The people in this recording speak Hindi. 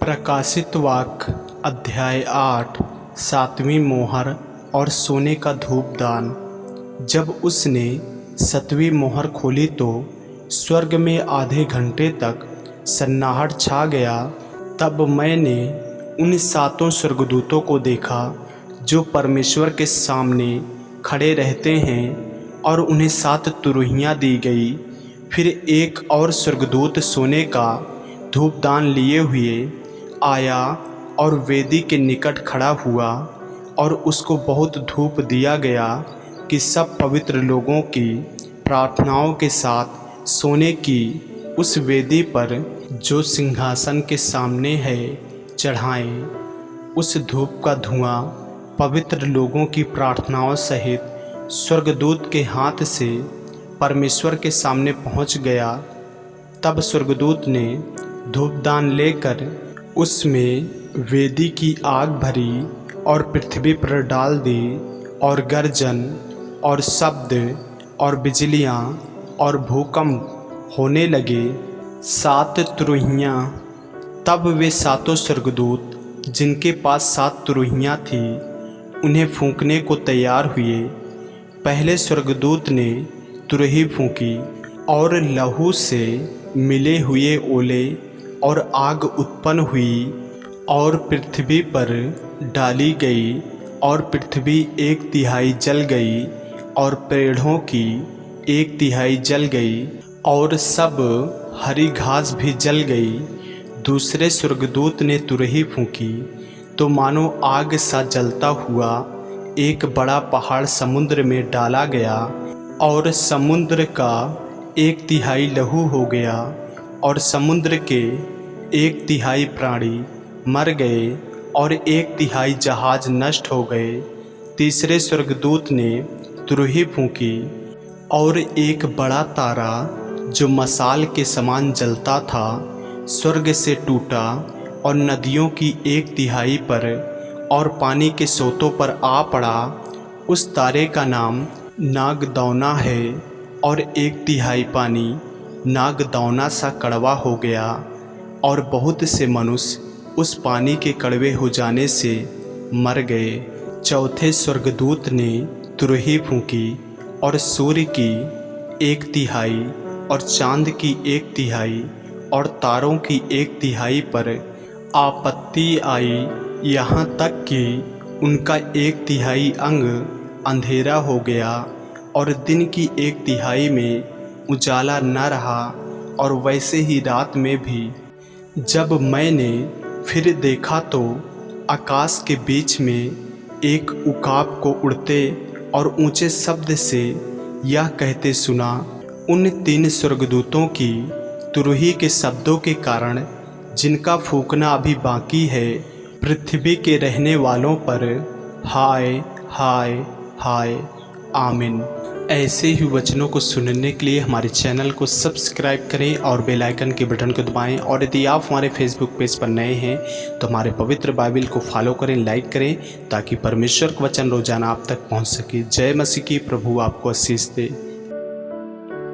प्रकाशित वाक्य अध्याय 8 सातवीं मोहर और सोने का धूपदान। जब उसने 7वीं मोहर खोली तो स्वर्ग में आधे घंटे तक सन्नाहट छा गया। तब मैंने उन 7 स्वर्गदूतों को देखा जो परमेश्वर के सामने खड़े रहते हैं, और उन्हें 7 तुरहियां दी गई। फिर एक और स्वर्गदूत सोने का धूपदान लिए हुए आया और वेदी के निकट खड़ा हुआ, और उसको बहुत धूप दिया गया कि सब पवित्र लोगों की प्रार्थनाओं के साथ सोने की उस वेदी पर जो सिंहासन के सामने है चढ़ाएं। उस धूप का धुआं पवित्र लोगों की प्रार्थनाओं सहित स्वर्गदूत के हाथ से परमेश्वर के सामने पहुंच गया। तब स्वर्गदूत ने धूपदान लेकर उसमें वेदी की आग भरी और पृथ्वी पर डाल दी, और गर्जन और शब्द और बिजलियाँ और भूकंप होने लगे। 7 तुरहियाँ। तब वे 7 स्वर्गदूत जिनके पास 7 तुरहियाँ थी उन्हें फूंकने को तैयार हुए। पहले स्वर्गदूत ने तुरही फूंकी, और लहू से मिले हुए ओले और आग उत्पन्न हुई और पृथ्वी पर डाली गई, और पृथ्वी 1/3 जल गई, और पेड़ों की 1/3 जल गई, और सब हरी घास भी जल गई। दूसरे स्वर्गदूत ने तुरही फूंकी तो मानो आग सा जलता हुआ एक बड़ा पहाड़ समुद्र में डाला गया, और समुद्र का 1/3 लहू हो गया, और समुद्र के 1/3 प्राणी मर गए, और 1/3 जहाज नष्ट हो गए। तीसरे स्वर्गदूत ने तुरही फूंकी, और एक बड़ा तारा जो मशाल के समान जलता था स्वर्ग से टूटा, और नदियों की 1/3 पर और पानी के सोतों पर आ पड़ा। उस तारे का नाम नागदौना है, और 1/3 पानी नागदौना सा कड़वा हो गया, और बहुत से मनुष्य उस पानी के कड़वे हो जाने से मर गए। चौथे स्वर्गदूत ने तुरही फूंकी, और सूर्य की 1/3 और चांद की 1/3 और तारों की 1/3 पर आपत्ति आई, यहाँ तक कि उनका 1/3 अंग अंधेरा हो गया, और दिन की 1/3 में उजाला न रहा, और वैसे ही रात में भी। जब मैंने फिर देखा तो आकाश के बीच में एक उकाब को उड़ते और ऊंचे शब्द से यह कहते सुना, उन 3 स्वर्गदूतों की तुरही के शब्दों के कारण जिनका फूंकना अभी बाकी है, पृथ्वी के रहने वालों पर हाय हाय हाय। आमीन। ऐसे ही वचनों को सुनने के लिए हमारे चैनल को सब्सक्राइब करें और बेल आइकन के बटन को दबाएं। और यदि आप हमारे फेसबुक पेज पर नए हैं तो हमारे पवित्र बाइबल को फॉलो करें, लाइक करें, ताकि परमेश्वर का वचन रोजाना आप तक पहुंच सके। जय मसीह की। प्रभु आपको आशीष दे।